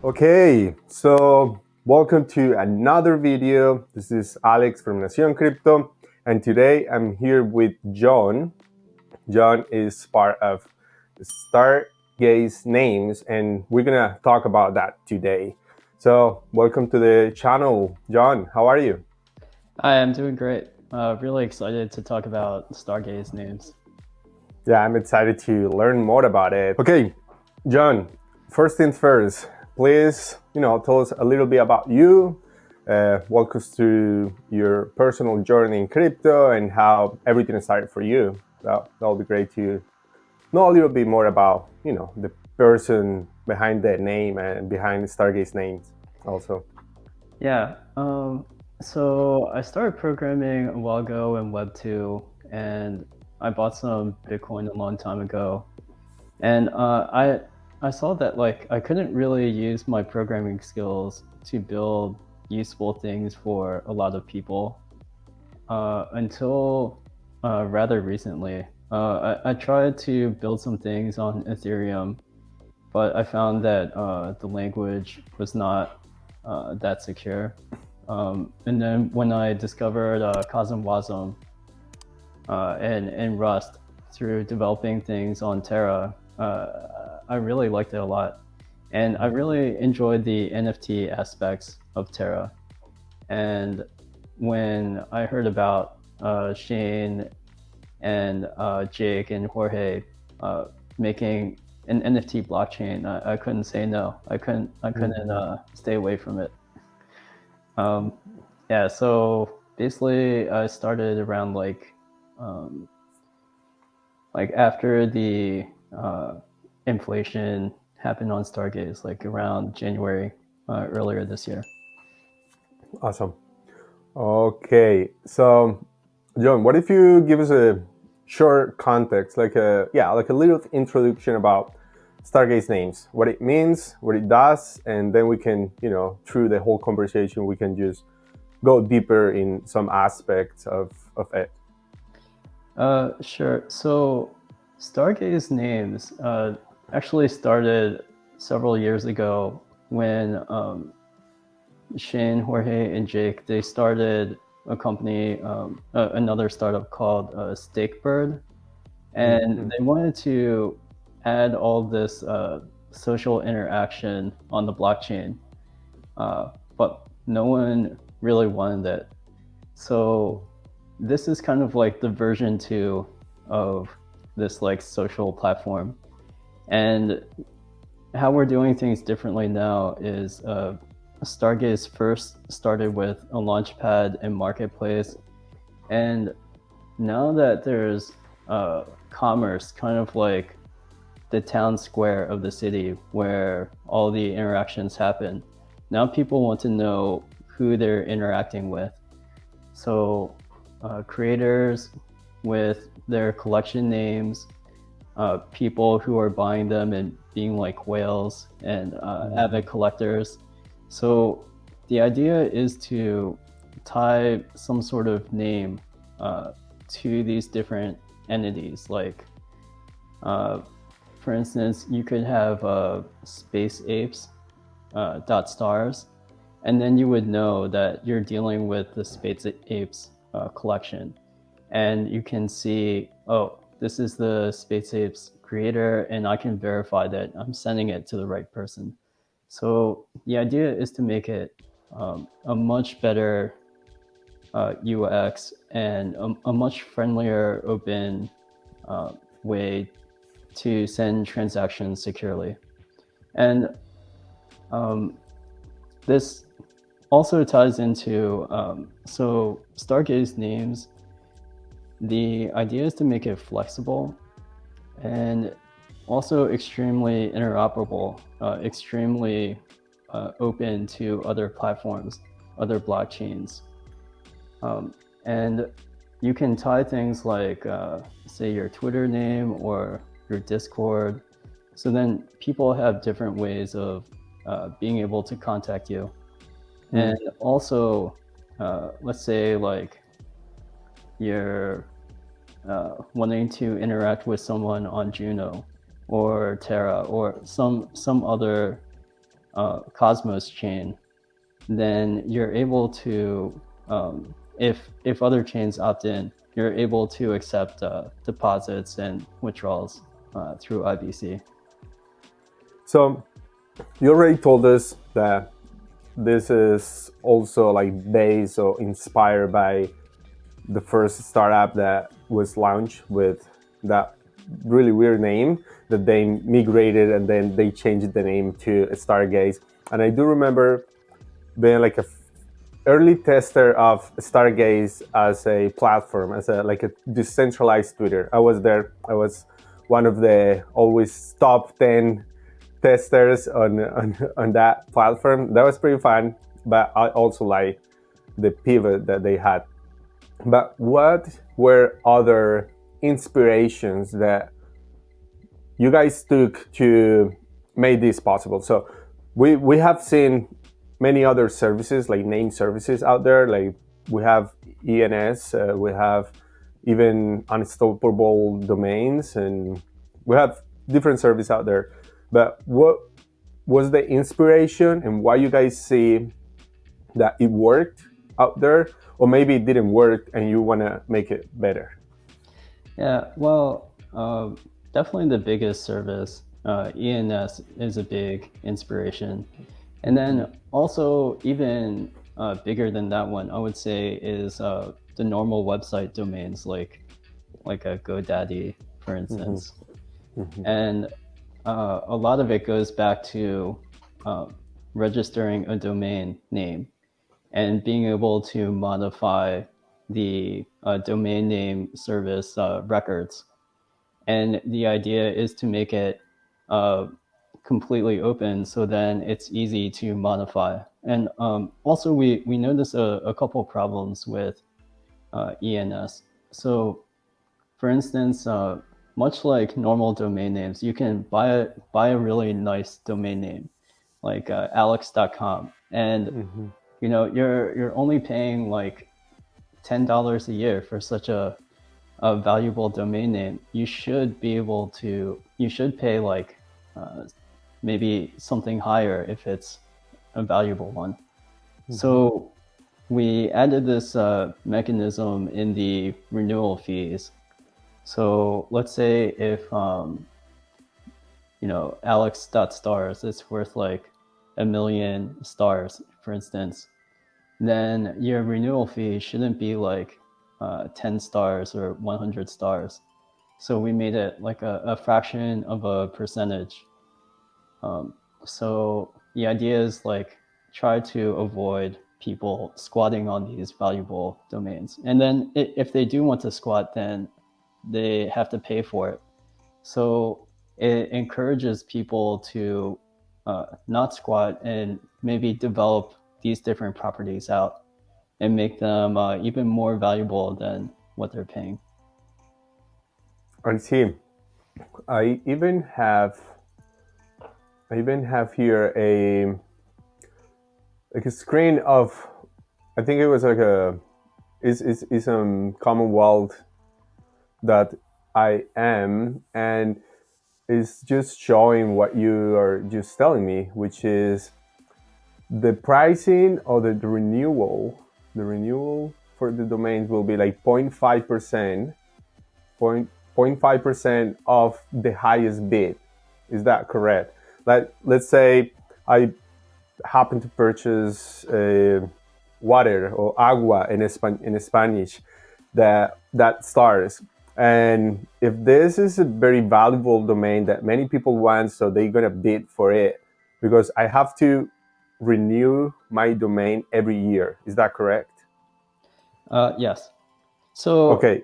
Okay, so welcome to another video. This is Alex from Nacion Crypto, and today I'm here with John. John is part of Stargaze names, and we're gonna talk about that today. So, welcome to the channel, John. How are you? Hi, I'm doing great. Really excited to talk about Stargaze names. Yeah, I'm excited to learn more about it. Okay, John, first things first, please, tell us a little bit about you, walk us through your personal journey in crypto and how everything started for you. That would be great to know a little bit more about, the person behind the name and behind Stargaze names also. Yeah, so I started programming a while ago in Web 2, and I bought some Bitcoin a long time ago. And I saw that I couldn't really use my programming skills to build useful things for a lot of people until rather recently. I tried to build some things on Ethereum, but I found that the language was not that secure. And then when I discovered Kazam Wasm and Rust through developing things on Terra, I really liked it a lot. And I really enjoyed the NFT aspects of Terra. And when I heard about Shane and Jake and Jorge making an NFT blockchain, I couldn't say no. I couldn't stay away from it. Um, yeah, so basically, I started around um, like after the inflation happened on Stargaze, like around January earlier this year. Awesome. Okay, so John, what if you give us a short context, like a little introduction about Stargaze names, what it means, what it does, and then we can, through the whole conversation, we can just go deeper in some aspects of it. Sure. So Stargaze names actually started several years ago when Shane, Jorge, and Jake, they started a company, another startup called Stakebird, and they wanted to add all this social interaction on the blockchain, but no one really wanted it. So this is kind of like the version 2 of this like social platform. And how we're doing things differently now is Stargaze first started with a launchpad and marketplace. And now that there's commerce, kind of like the town square of the city where all the interactions happen, now people want to know who they're interacting with. So creators with their collection names, people who are buying them and being like whales, and avid collectors. So the idea is to tie some sort of name to these different entities. Like, for instance, you could have space apes dot stars, and then you would know that you're dealing with the space apes collection, and you can see, oh, this is the space apes creator, and I can verify that I'm sending it to the right person. So the idea is to make it a much better UX and a much friendlier, open way to send transactions securely. And this also ties into, so Stargaze names, the idea is to make it flexible and also extremely interoperable, extremely open to other platforms, other blockchains. And you can tie things like, say, your Twitter name or your Discord. So then people have different ways of being able to contact you. And also, let's say like you're wanting to interact with someone on Juno or Terra or some other Cosmos chain, then you're able to, if other chains opt in, you're able to accept deposits and withdrawals through IBC. So you already told us that this is also like based or inspired by the first startup that was launched with that really weird name that they migrated and then they changed the name to Stargaze. And I do remember being like a early tester of Stargaze as a platform, as a like a decentralized Twitter. I was there. I was one of the always top 10 testers on that platform. That was pretty fun, but I also like the pivot that they had. But what were other inspirations that you guys took to make this possible? So we have seen many other services like name services out there. Like we have ENS, we have even unstoppable domains, and we have different services out there. But what was the inspiration and why you guys see that it worked out there, or maybe it didn't work and you want to make it better? Yeah, well, definitely the biggest service, ENS, is a big inspiration. And then also even bigger than that one, I would say, is the normal website domains like a GoDaddy, for instance. And a lot of it goes back to registering a domain name and being able to modify the domain name service records. And the idea is to make it completely open, so then it's easy to modify. And also we noticed a couple problems with ENS. So for instance, much like normal domain names, you can buy a really nice domain name like alex.com, and you know, you're only paying like $10 a year for such a valuable domain name. You should pay like maybe something higher if it's a valuable one. So we added this mechanism in the renewal fees. So let's say if you know, alex.stars is worth like 1,000,000 stars, for instance, then your renewal fee shouldn't be like 10 stars or 100 stars. So we made it like a fraction of a percentage. So the idea is like try to avoid people squatting on these valuable domains. And then if they do want to squat, then they have to pay for it. So it encourages people to not squat and maybe develop these different properties out and make them even more valuable than what they're paying. I see. I even have here a like a screen of, I think it was like a is Commonwealth that I am, and it's just showing what you are just telling me, which is the pricing or the renewal for the domains will be like 0.5%, 0.5% of the highest bid. Is that correct? Like, let's say I happen to purchase water or agua in Spanish that stars. And if this is a very valuable domain that many people want, so they're gonna bid for it, because I have to renew my domain every year. Is that correct? Yes. So Okay.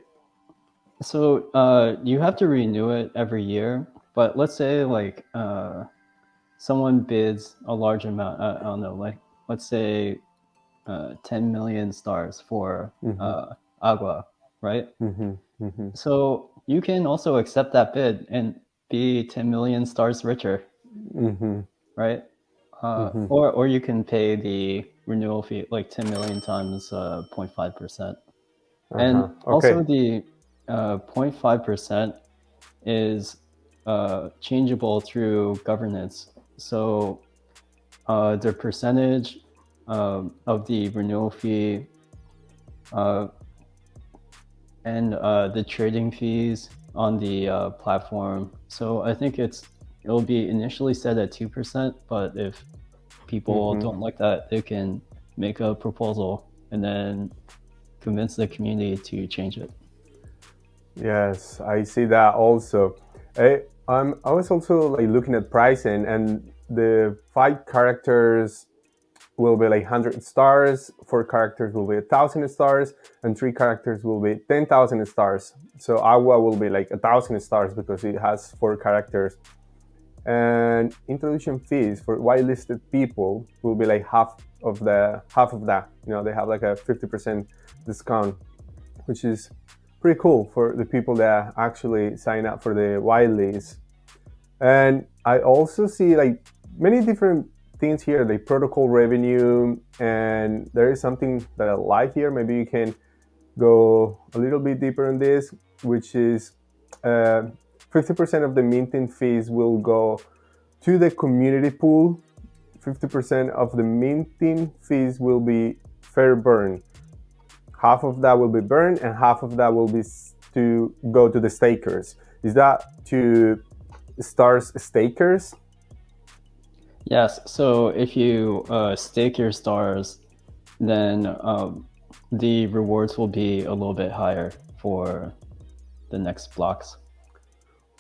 So you have to renew it every year, but let's say like someone bids a large amount. I don't know, like let's say 10 million stars for Agua, right? So you can also accept that bid and be 10 million stars richer, right? Or you can pay the renewal fee, like 10 million times 0.5%. And also Okay. the 0.5% is changeable through governance. So the percentage of the renewal fee, and the trading fees on the platform. So I think it'll be initially set at 2%, but if people don't like that, they can make a proposal and then convince the community to change it. Yes, I see that also. I was also like looking at pricing, and the 5 characters will be like 100 stars, 4 characters will be 1,000 stars, and 3 characters will be 10,000 stars. So Agua will be like 1,000 stars because it has 4 characters. And introduction fees for whitelisted people will be like half of that. You know, they have like a 50% discount, which is pretty cool for the people that actually sign up for the whitelist. And I also see like many different things here, like protocol revenue, and there is something that I like here. Maybe you can go a little bit deeper on this, which is 50% of the minting fees will go to the community pool. 50% of the minting fees will be fair burn. Half of that will be burned, and half of that will be to go to the stakers. Is that to stars stakers? Yes, so if you stake your stars, then the rewards will be a little bit higher for the next blocks.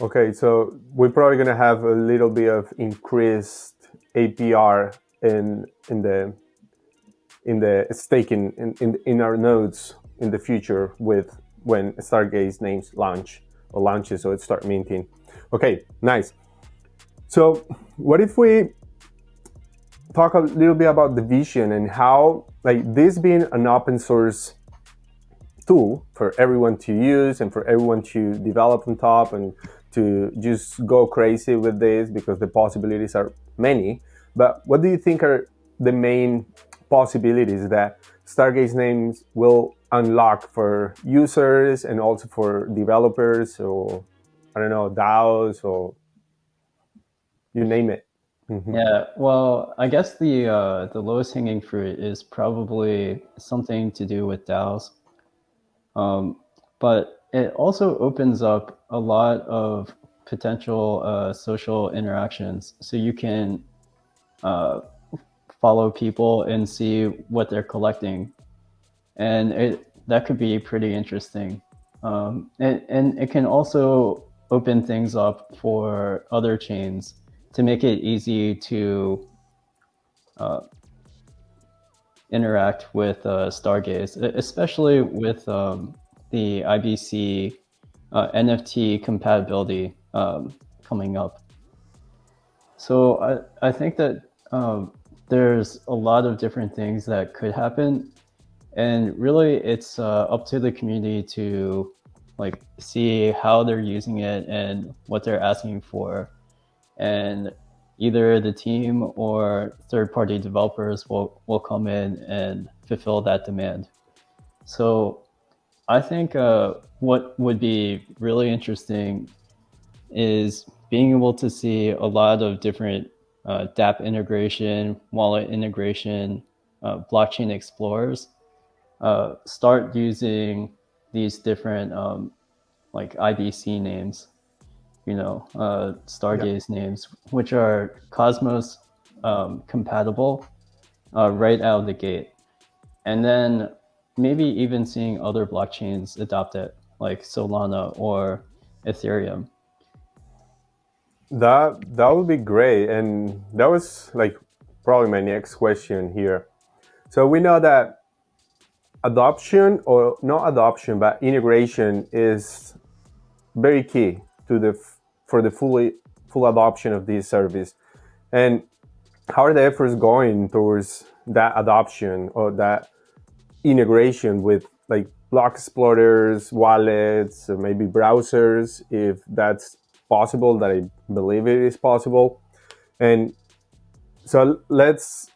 Okay, so we're probably gonna have a little bit of increased APR in the staking in our nodes in the future with when Stargaze names launches, so it start minting. Okay, nice. So what if we talk a little bit about the vision and how, like, this being an open source tool for everyone to use and for everyone to develop on top and to just go crazy with this because the possibilities are many. But what do you think are the main possibilities that Stargaze names will unlock for users and also for developers, or I don't know, DAOs, or you name it? Yeah, well, I guess the lowest hanging fruit is probably something to do with DAOs. But it also opens up a lot of potential social interactions. So you can follow people and see what they're collecting. And that could be pretty interesting. And it can also open things up for other chains to make it easy to interact with Stargaze, especially with the IBC NFT compatibility coming up. So I think that there's a lot of different things that could happen, and really it's up to the community to like see how they're using it and what they're asking for, and either the team or third-party developers will come in and fulfill that demand. So I think what would be really interesting is being able to see a lot of different dApp integration, wallet integration, blockchain explorers start using these different like IBC names, Stargaze names, which are Cosmos compatible right out of the gate. And then maybe even seeing other blockchains adopt it, like Solana or Ethereum. That would be great, and that was like probably my next question here. So we know that adoption, or not adoption, but integration is very key to for the full adoption of this service. And how are the efforts going towards that adoption or that integration with like block explorers, wallets, or maybe browsers, if that's possible? That I believe it is possible. And so let's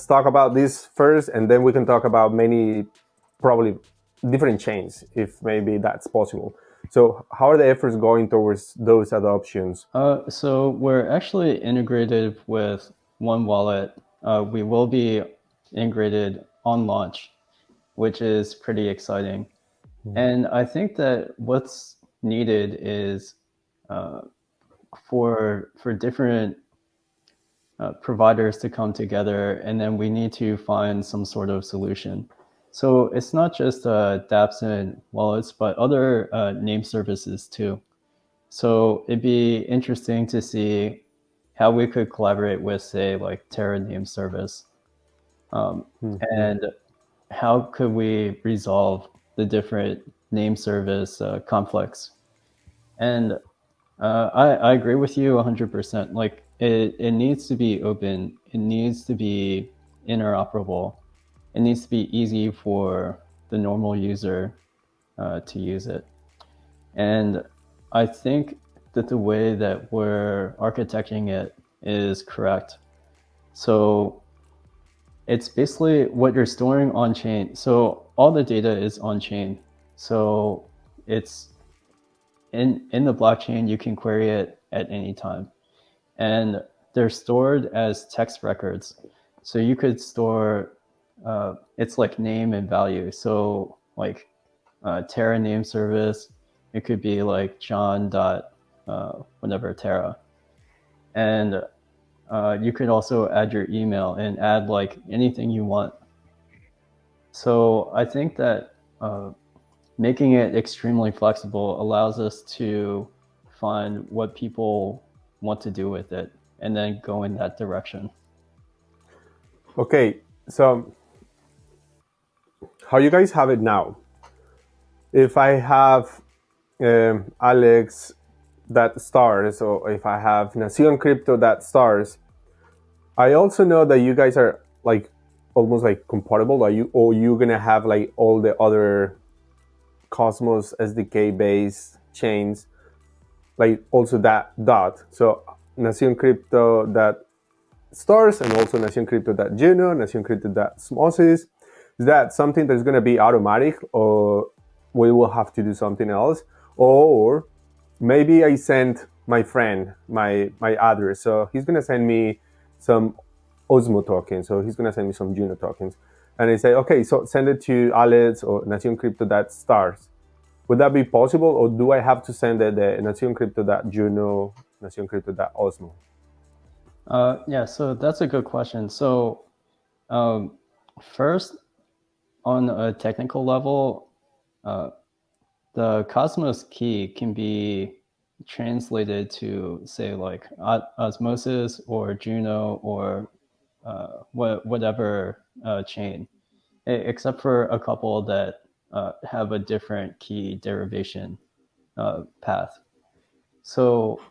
talk about this first, and then we can talk about many probably different chains if maybe that's possible. So how are the efforts going towards those adoptions? So we're actually integrated with one wallet we will be integrated on launch, which is pretty exciting. And I think that what's needed is for different providers to come together, and then we need to find some sort of solution. So it's not just dApps and wallets, but other name services too. So it'd be interesting to see how we could collaborate with, say, like Terra Name Service, and how could we resolve the different name service conflicts. And I agree with you 100%. Like it needs to be open. It needs to be interoperable. It needs to be easy for the normal user to use it. And I think that the way that we're architecting it is correct. So it's basically what you're storing on chain. So all the data is on chain. So it's in the blockchain, you can query it at any time. And they're stored as text records. So you could store, it's like name and value. So like Terra name service, it could be like John dot whatever Terra. And you could also add your email and add like anything you want. So I think that making it extremely flexible allows us to find what people want to do with it and then go in that direction. Okay, so how you guys have it now? If I have Alex that stars, or if I have Nacion Crypto that stars, I also know that you guys are like almost like compatible. Are you, or you gonna have like all the other Cosmos SDK based chains, like also that dot. So Nacion Crypto that stars, and also Nacion Crypto that Juno, Nacion Crypto that Osmosis. Is that something that's gonna be automatic, or we will have to do something else? Or maybe I send my friend my address, so he's gonna send me some Osmo tokens, so he's gonna send me some Juno tokens, and I say, okay, so send it to Alex or Nacion Crypto that stars. Would that be possible, or do I have to send it the Nacion Crypto that Juno, Nacion Crypto that Osmo? Yeah, so that's a good question. So first, on a technical level, the Cosmos key can be translated to, say, like Osmosis or Juno or whatever chain, except for a couple that have a different key derivation path. So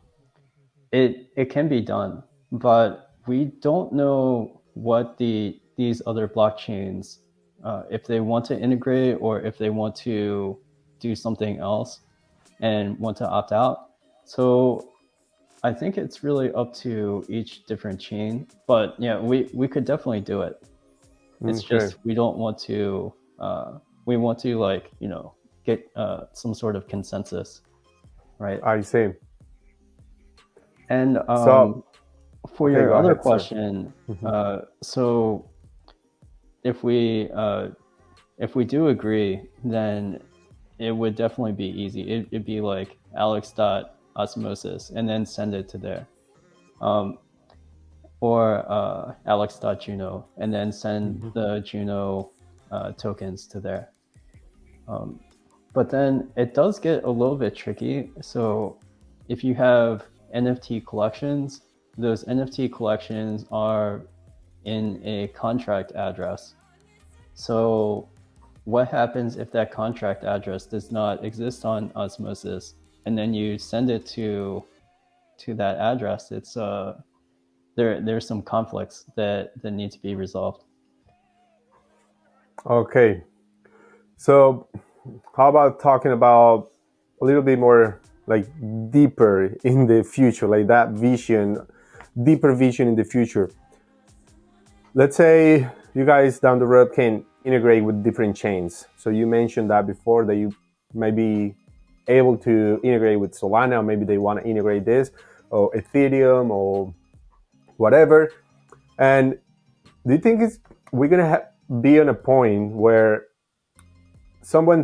it can be done, but we don't know what these other blockchains, if they want to integrate or if they want to do something else and want to opt out. So I think it's really up to each different chain. But yeah, we could definitely do it. It's just we don't want to. We want to, like, get some sort of consensus, right? I see. And So for okay, your go other ahead, sir. question, so if we do agree, then it would definitely be easy. It'd be like alex.osmosis and then send it to there, or alex.juno and then send the Juno tokens to there. But then it does get a little bit tricky. So if you have NFT collections, those NFT collections are in a contract address. So what happens if that contract address does not exist on Osmosis, and then you send it to that address? It's there's some conflicts that need to be resolved. Okay, so how about talking about a little bit more like deeper in the future, like that vision, deeper vision in the future? Let's say you guys down the road can integrate with different chains. So you mentioned that before, that you may be able to integrate with Solana, or maybe they want to integrate this or Ethereum or whatever. And do you think we're gonna be on a point where someone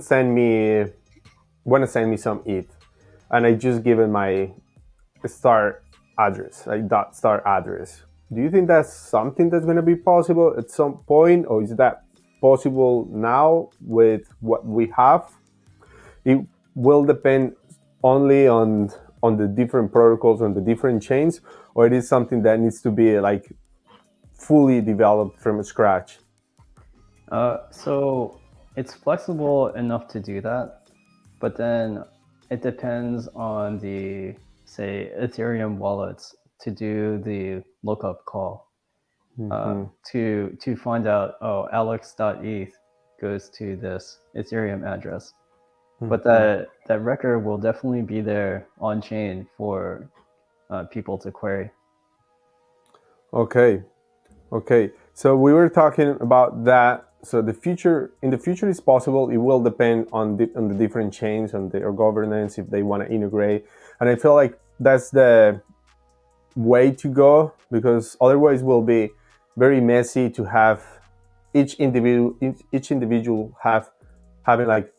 wanna send me some ETH, and I just give it my star address, like dot star address? Do you think that's something that's gonna be possible at some point, or is that possible now with what we have? It will depend only on the different protocols, on the different chains, or it is something that needs to be like fully developed from scratch? So it's flexible enough to do that, but then it depends on the, say, Ethereum wallets to do the lookup call to find out, oh, alex.eth goes to this Ethereum address. But that record will definitely be there on chain for people to query. Okay. So we were talking about that. So in the future is possible. It will depend on the different chains, on their governance, if they want to integrate. And I feel like that's the way to go, because otherwise it will be very messy to have each individual having like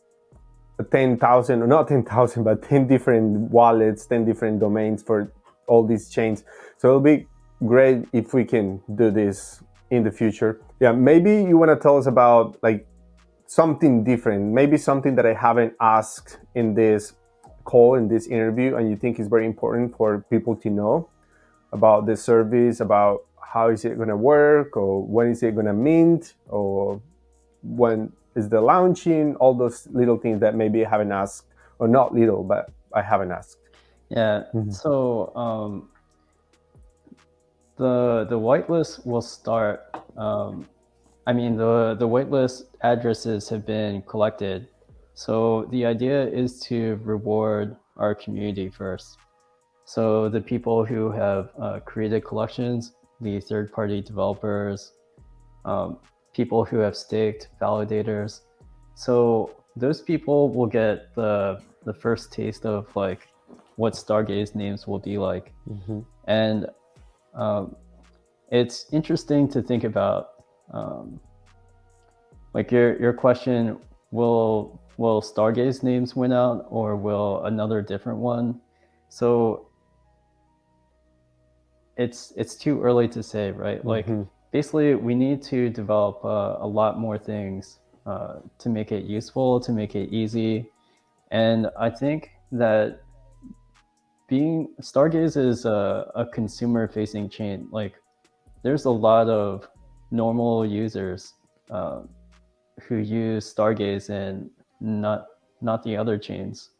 10,000, or not 10,000, but 10 different wallets, 10 different domains for all these chains. So it'll be great if we can do this in the future. Yeah, maybe you want to tell us about like something different, maybe something that I haven't asked in this call, in this interview, and you think is very important for people to know about the service, about how is it going to work, or when is it going to mint, or when is the launching, all those little things that maybe I haven't asked, or not little, but I haven't asked. Yeah. So the whitelist will start. I mean, the whitelist addresses have been collected. So the idea is to reward our community first. So the people who have created collections, the third-party developers, people who have staked, validators. So those people will get the first taste of like what Stargaze names will be like. And it's interesting to think about, like your question, will Stargaze names win out, or will another different one? So it's too early to say, right? Like basically we need to develop a lot more things to make it useful, to make it easy. And I think that Stargaze is a consumer facing chain. Like there's a lot of normal users who use Stargaze and not the other chains.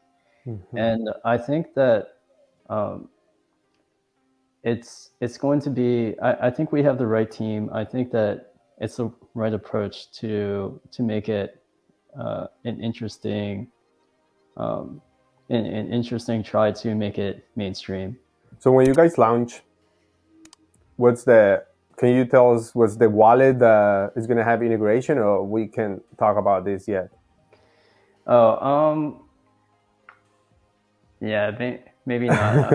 And I think that it's going to be, I think we have the right team. I think that it's the right approach to make it an interesting try to make it mainstream. So when you guys launch, can you tell us what's the wallet that is going to have integration, or we can talk about this yet? Oh, yeah, maybe not.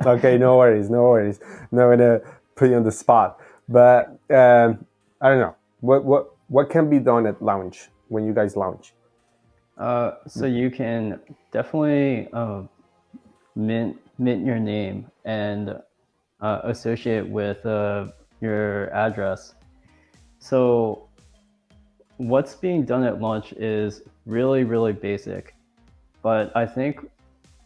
Okay, no worries. Not gonna put you on the spot, but I don't know what can be done at launch when you guys launch. So you can definitely mint your name and associate with your address. So what's being done at launch is really, really basic, but I think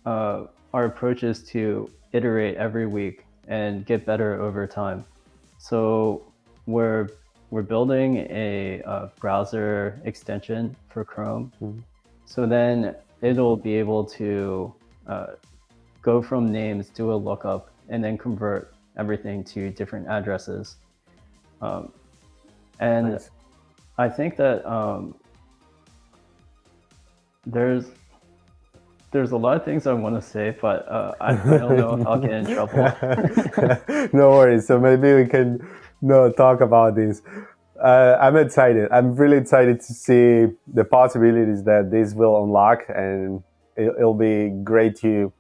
our approach is to iterate every week and get better over time. So we're building a browser extension for Chrome. So then it'll be able to go from names, do a lookup, and then convert everything to different addresses. And nice. I think that there's a lot of things I want to say, but I don't know if I'll get in trouble. No worries. So maybe we can talk about this. I'm excited. I'm really excited to see the possibilities that this will unlock, and it'll be great to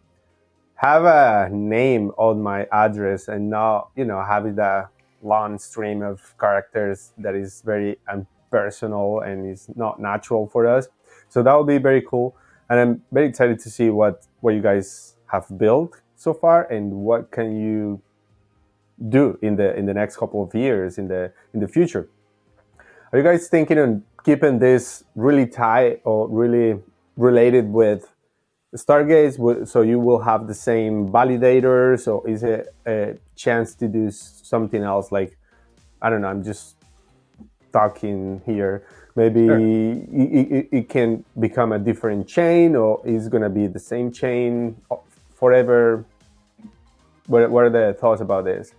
have a name on my address and not, having that long stream of characters that is very impersonal and is not natural for us. So that will be very cool, and I'm very excited to see what you guys have built so far and what can you do in the next couple of years in the future. Are you guys thinking on keeping this really tight or really related with Stargaze, so you will have the same validators, or is it a chance to do something else? Like, I don't know, I'm just talking here. Maybe Sure. it can become a different chain, or is going to be the same chain forever? What are the thoughts about this?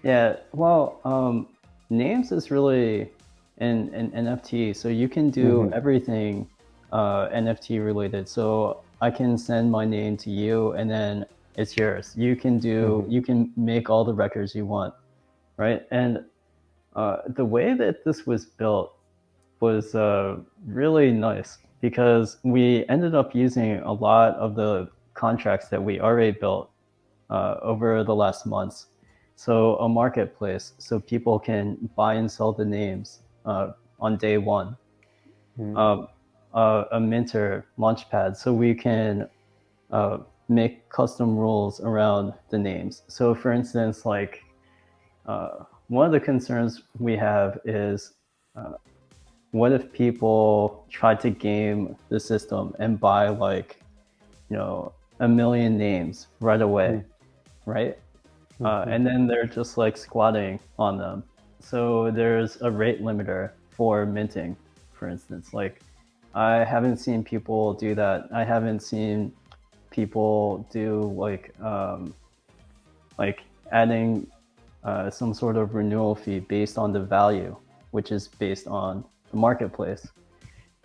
Yeah, well, names is really an NFT, so you can do everything NFT related. So I can send my name to you, and then it's yours. You can make all the records you want, right? And the way that this was built was really nice because we ended up using a lot of the contracts that we already built over the last months. So a marketplace, so people can buy and sell the names on day one. A minter launchpad, so we can make custom rules around the names. So for instance, like one of the concerns we have is what if people try to game the system and buy like, you know, a million names right away, right? And then they're just like squatting on them. So there's a rate limiter for minting, for instance. Like, I haven't seen people do that. I haven't seen people do like adding some sort of renewal fee based on the value, which is based on the marketplace,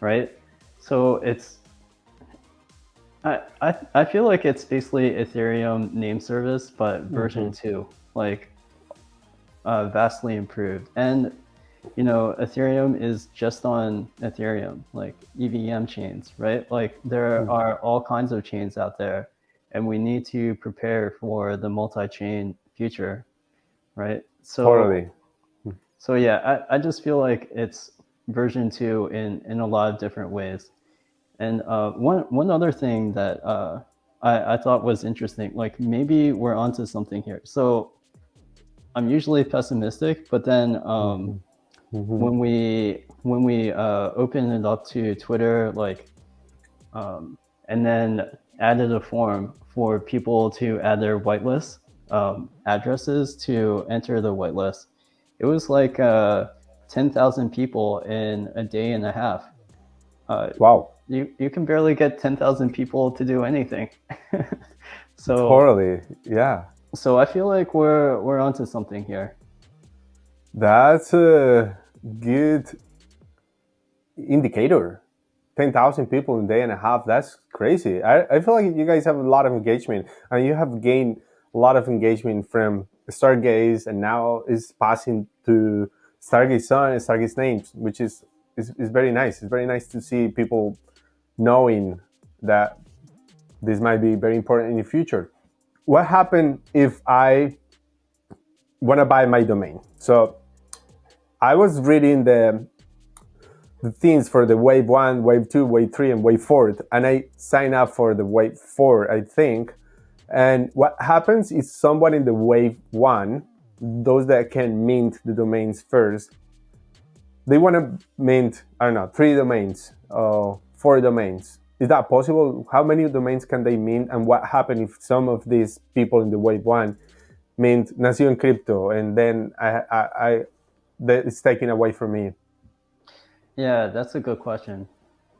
right? So it's I feel like it's basically Ethereum name service, but version 2, like vastly improved. And you know, Ethereum is just on Ethereum, like EVM chains, right? Like there are all kinds of chains out there, and we need to prepare for the multi-chain future, right? Totally. So yeah, I just feel like it's version 2 in a lot of different ways. And one other thing that I thought was interesting, like maybe we're onto something here. So I'm usually pessimistic, but then when we open it up to Twitter, like, and then added a form for people to add their whitelist addresses to enter the whitelist, it was like 10,000 people in a day and a half. Wow. You can barely get 10,000 people to do anything. Totally. Yeah. So I feel like we're onto something here. That's a good indicator. 10,000 people in a day and a half. That's crazy. I feel like you guys have a lot of engagement, and you have gained a lot of engagement from Stargaze, and now is passing to Stargaze Sun and Stargaze Names, which is very nice. It's very nice to see people knowing that this might be very important in the future. What happened if I want to buy my domain? So I was reading the things for the wave 1, wave 2, wave 3, and wave 4, and I signed up for the wave 4, I think. And what happens is someone in the wave 1, those that can mint the domains first, they want to mint, I don't know, 3 domains, 4 domains. Is that possible? How many domains can they mint? And what happens if some of these people in the wave 1 mint Nacion crypto, and then it's taken away from me? Yeah, that's a good question.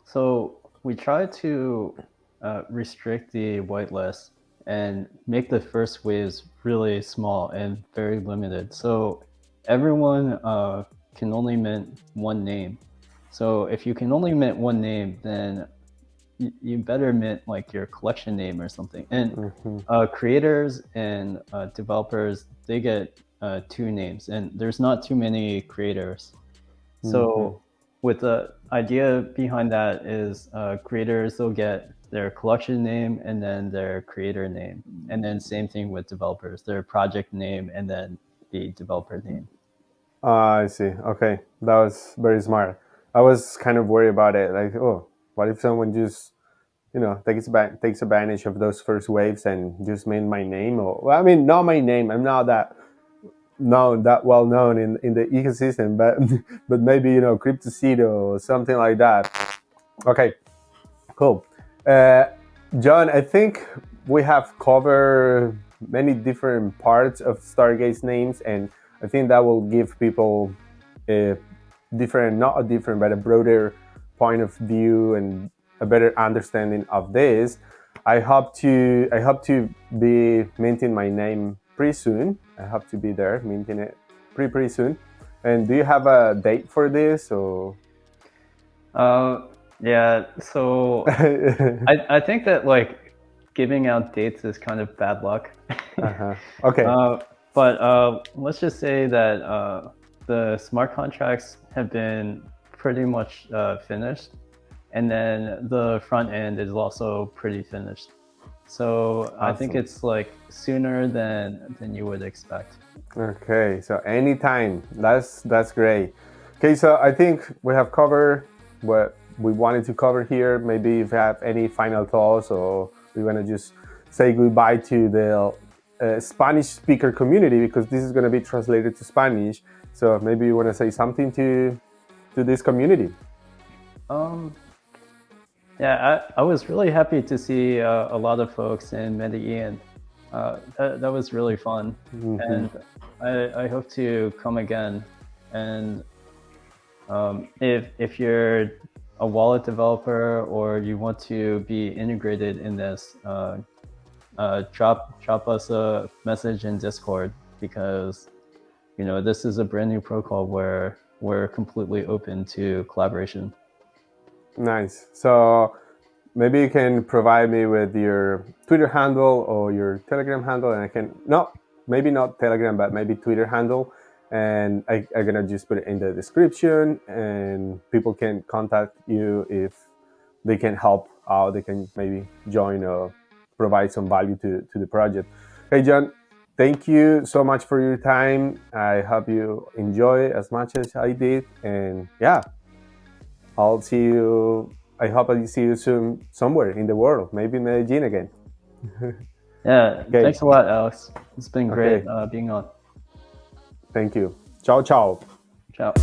So we try to restrict the whitelist and make the first waves really small and very limited. So everyone can only mint one name. So if you can only mint one name, then you better mint like your collection name or something. And creators and developers, they get 2 names, and there's not too many creators. So with the idea behind that is creators, they'll get their collection name and then their creator name. And then same thing with developers, their project name and then the developer name. I see. Okay, that was very smart. I was kind of worried about it. Like, oh, what if someone just, takes advantage of those first waves and just made my name? Or, well, I mean, not my name. I'm not that well known in the ecosystem, but but maybe Cryptocito or something like that. Okay, cool. Uh, John, I think we have covered many different parts of Stargaze names, and I think that will give people a different, not a different, but a broader point of view and a better understanding of this. I hope to be minting my name pretty soon. I hope to be there minting it pretty soon. And do you have a date for this or? Yeah, so I think that like giving out dates is kind of bad luck. Uh-huh. Okay. But let's just say that the smart contracts have been pretty much finished, and then the front end is also pretty finished. So I think Awesome. it's like sooner than you would expect. Okay, so anytime. That's great. Okay, so I think we have covered what we wanted to cover here. Maybe if you have any final thoughts, or we want to just say goodbye to the Spanish speaker community, because this is going to be translated to Spanish. So maybe you want to say something to this community. Yeah, I was really happy to see a lot of folks in Medellin. That was really fun, and I hope to come again. And if you're a wallet developer or you want to be integrated in this, drop us a message in Discord, because this is a brand new protocol where we're completely open to collaboration. Nice. So maybe you can provide me with your Twitter handle or your Telegram handle, and I can maybe not Telegram, but maybe Twitter handle, and I'm gonna just put it in the description, and people can contact you if they can help out. They can maybe join or provide some value to the project. Hey, John, thank you so much for your time. I hope you enjoy as much as I did, and yeah, I'll see you. I hope I see you soon somewhere in the world, maybe in Medellin again. Yeah, Okay. thanks a lot, Alex. It's been great Okay. being on. Thank you. Ciao, ciao. Ciao.